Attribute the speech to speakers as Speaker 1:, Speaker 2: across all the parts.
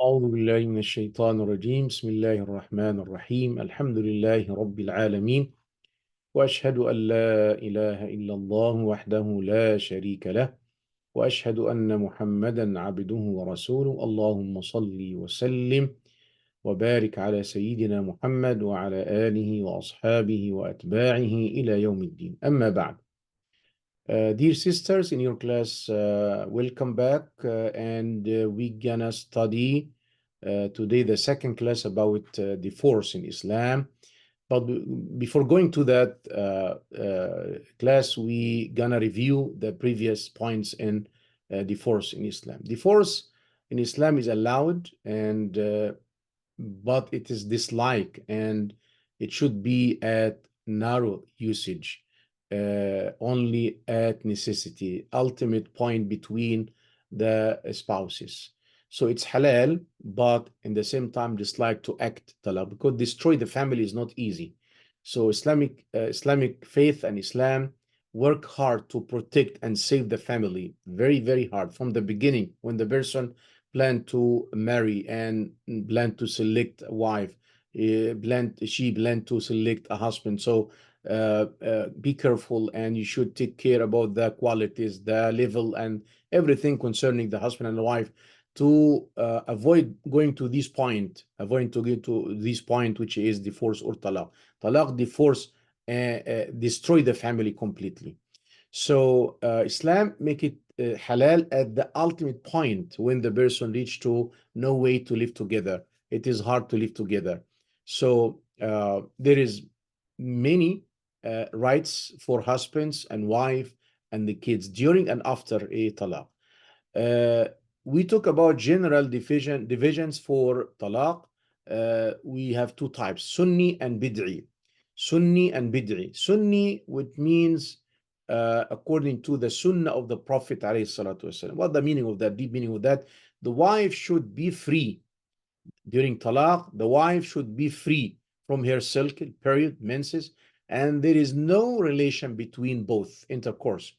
Speaker 1: أعوذ بالله من الشيطان الرجيم بسم الله الرحمن الرحيم الحمد لله رب العالمين وأشهد أن لا إله إلا الله وحده لا شريك له وأشهد أن محمدا عبده ورسوله اللهم صل وسلم وبارك على سيدنا محمد وعلى آله وأصحابه وأتباعه إلى يوم الدين أما بعد. Dear sisters in your class, welcome back, and we're gonna study today the second class about divorce in Islam. But before going to that class, we gonna review the previous points in divorce in Islam. Divorce in Islam is allowed, and but it is disliked, and it should be at narrow usage, only at necessity, ultimate point between the spouses. So it's halal, but in the same time dislike to act talaq, because destroy the family is not easy. So Islamic faith and Islam work hard to protect and save the family, very, very hard from the beginning when the person plan to marry and plan to select a wife, she plan to select a husband. So be careful, and you should take care about the qualities, the level, and everything concerning the husband and the wife to avoid going to this point, which is divorce or talaq. Talaq, divorce, destroy the family completely. So Islam make it halal at the ultimate point when the person reach to no way to live together. It is hard to live together. So there is many rights for husbands and wife and the kids during and after a talaq. We talk about general divisions for talaq. We have two types, Sunni and Bid'i. Sunni and Bid'i. Sunni, which means according to the Sunnah of the Prophet ﷺ. What the meaning of that? Deep meaning of that? The wife should be free during talaq. The wife should be free from her cycle, period, menses, and there is no relation between both intercourse.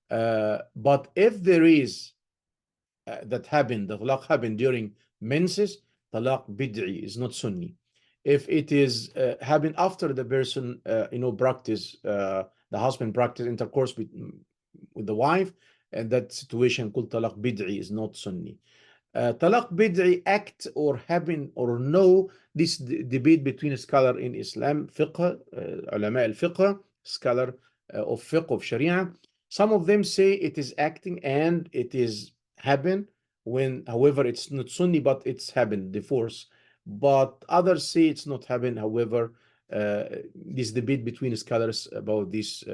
Speaker 1: But if there is the talaq happened during menses, talaq bid'i is not Sunni. If it is happened after the person, practice, the husband practice intercourse with the wife, and that situation called talaq bid'i is not Sunni. Talaq bid'i act or happen or no, this debate between a scholar in Islam, fiqh, ulama al-fiqh, scholar of fiqh of Sharia. Some of them say it is acting and it is happen when, however, it's not Sunni, but it's happened, divorce. But others say it's not happen, however, this debate between scholars about this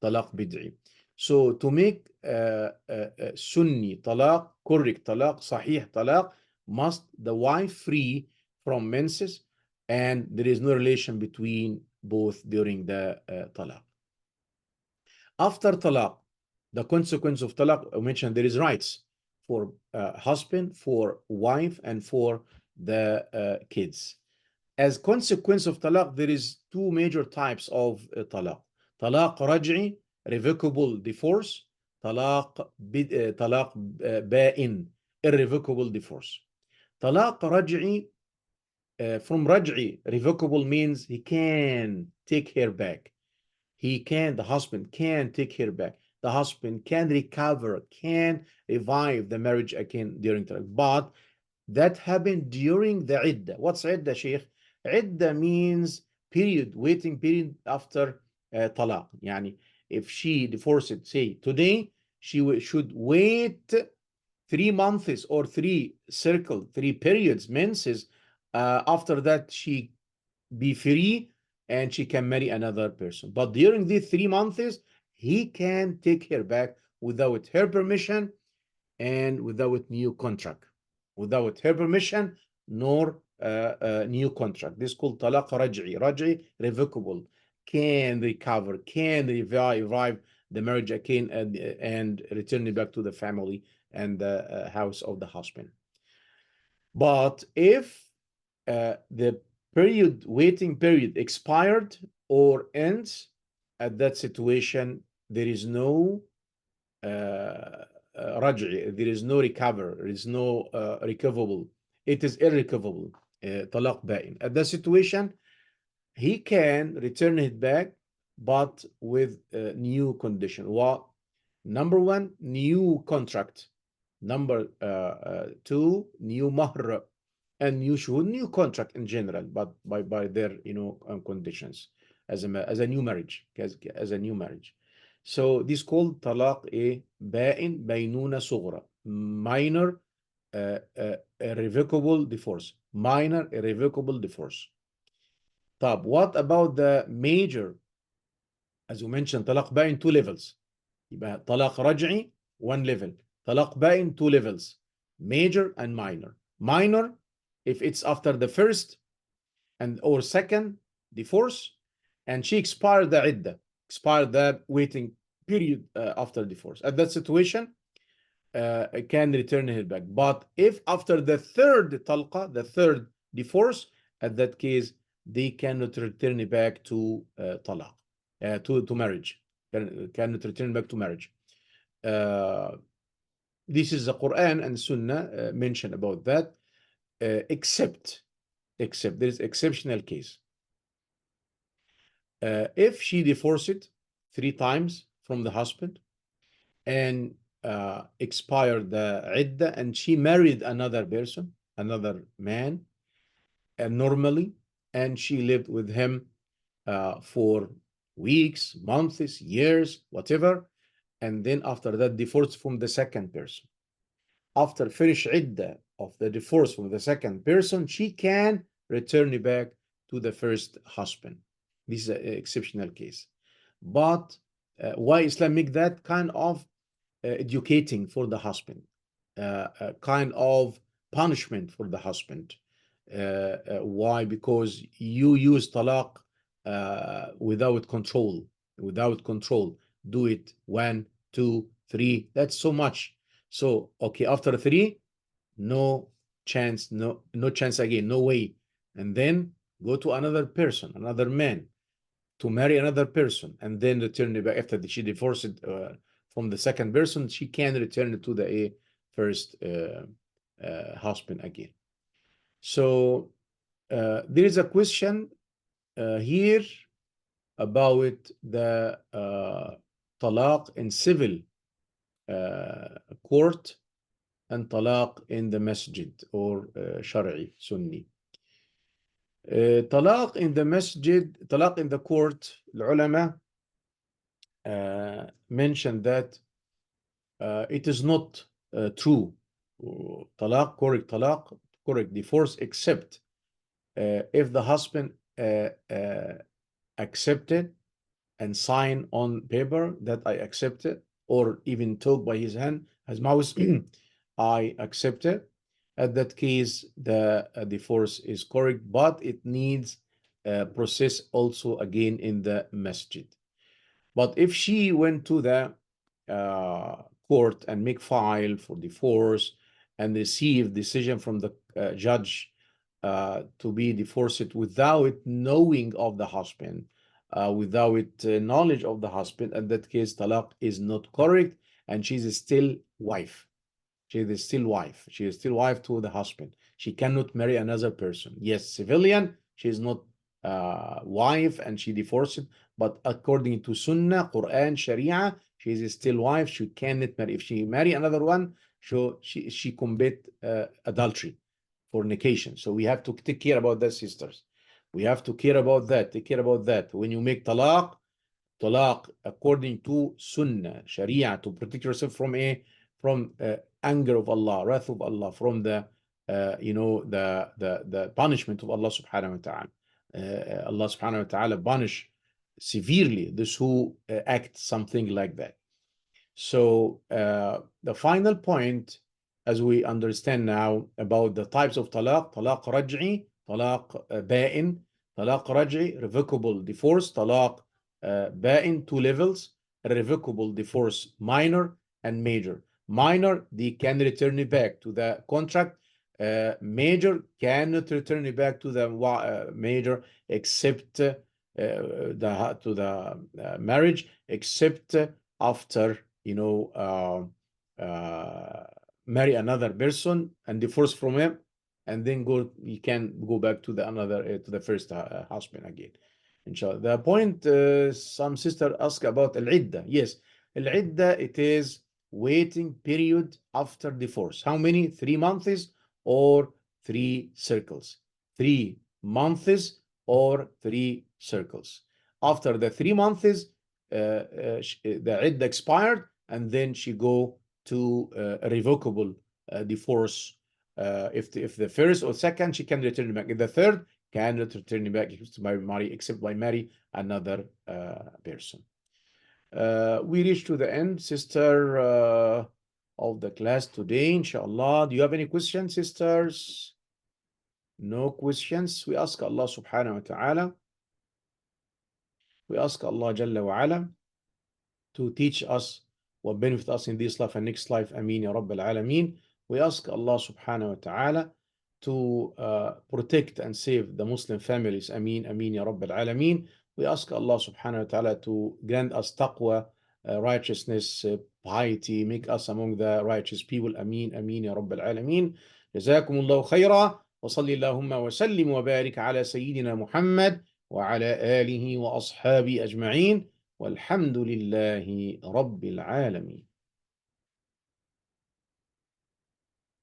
Speaker 1: talaq bid'i. So to make Sunni talaq, correct talaq, sahih talaq, must the wife free from menses, and there is no relation between both during the talaq. After talaq, the consequence of talaq, I mentioned there is rights for husband, for wife, and for the kids. As consequence of talaq, there is two major types of talaq. Talaq raj'i, revocable divorce. Talaq ba'in, irrevocable divorce. Talaq raj'i, from raj'i, revocable means he can take her back. The husband can take her back. The husband can recover, can revive the marriage again during talaq. But that happened during the iddah. What's iddah, Sheikh? Iddah means period, waiting period after talaq. Yani, if she divorced, say today, she should wait 3 months or three periods, menses. After that, she be free and she can marry another person. But during these 3 months, he can take her back without her permission and without new contract. Without her permission, nor new contract. This is called talaq raj'i. Raj'i, revocable. Can recover, can revive the marriage again, and return it back to the family and the house of the husband. But if the waiting period expired or ends, at that situation, there is no raj'i, there is no recover, there is no recoverable it is irrevocable. طلاق بائن. At that situation, he can return it back, but with a new condition. What? Number one, new contract. Number two, new mahr, and new contract in general, but by their conditions as a new marriage, as a new marriage. So this called طلاق بائن بينونة صغرى, minor irrevocable divorce, minor irrevocable divorce. طب what about the major? As you mentioned, طلاق باين 2 levels. يبقى طلاق رجعي 1 level. طلاق باين 2 levels. Major and minor. Minor if it's after the first and or second divorce, and she expired the عدة, expired the waiting period after divorce. At that situation, can return it back. But if after the third طلقة, the third divorce, at that case, they cannot return it back to طلاق, to marriage. Cannot return back to marriage. This is the Quran and Sunnah mention about that, except there is exceptional case. If she divorced 3 times from the husband and expired the idda, and she married another person, another man, and normally, and she lived with him for weeks, months, years, whatever, and then after that divorced from the second person. After finish idda of the divorce from the second person, she can return it back to the first husband. This is an exceptional case. But why Islam make that kind of educating for the husband, a kind of punishment for the husband? Why? Because you use talaq without control. Do it 1, 2, 3. That's so much. So okay, after 3, no chance, no chance again, no way. And then go to another person, another man, to marry another person, and then return it back after she divorced from the second person. She can return it to the first husband again. So there is a question here about the talaq in civil court and talaq in the masjid or shar'i, sunni. طلاق in the masjid, طلاق in the court, العلماء mentioned that it is not true. طلاق, correct divorce, except if the husband accepted and signed on paper that I accepted, or even talk by his hand, his mouth, I accepted. At that case, the divorce is correct, but it needs process also again in the masjid. But if she went to the court and make file for divorce and receive decision from the judge to be divorced without knowing of the husband, without knowledge of the husband, in that case, talaq is not correct, and she's still wife. She is still wife. She is still wife to the husband. She cannot marry another person. Yes, civilian, she is not wife and she divorced, but according to Sunnah, Quran, Sharia, she is still wife. She cannot marry. If she marry another one, she commit adultery, fornication. So we have to take care about that, sisters. We have to care about that. Take care about that. When you make talaq according to Sunnah, Sharia, to protect yourself from anger of Allah, wrath of Allah, from the the punishment of Allah subhanahu wa ta'ala. Allah subhanahu wa ta'ala punish severely those who act something like that. So the final point, as we understand now about the types of talaq raj'i, talaq ba'in, talaq raj'i, revocable divorce, talaq ba'in, 2 levels, irrevocable divorce, minor and major. Minor, they can return it back to the contract. Major cannot return it back to the major, except to the marriage, except after marry another person and divorce from him, and then you can go back to the first husband again. Inshallah. The point some sister ask about al-idda. Yes, al-idda, it is waiting period after divorce. How many? 3 months or 3 circles? 3 months or 3 circles. After the 3 months, the idda expired, and then she go to a revocable divorce. If the first or second, she can return back. If the third, cannot return back to marry, except by marry another person. We reach to the end, sister, of the class today, inshallah. Do you have any questions, sisters? No questions. We ask Allah subhanahu wa ta'ala. We ask Allah Jalla wa ala to teach us what benefit us in this life and next life. Ameen ya Rabbal Alameen. We ask Allah subhanahu wa ta'ala to protect and save the Muslim families. Ameen, Ameen ya Rabbal Alameen. We ask Allah subhanahu wa ta'ala to grant us taqwa, righteousness, piety, make us among the righteous people. Ameen, Ameen ya Rabbal Alameen. جزاكم الله خيرا وصلي اللهم وسلم وبارك على سيدنا محمد وعلى آله وأصحابه أجمعين والحمد لله رب العالمين.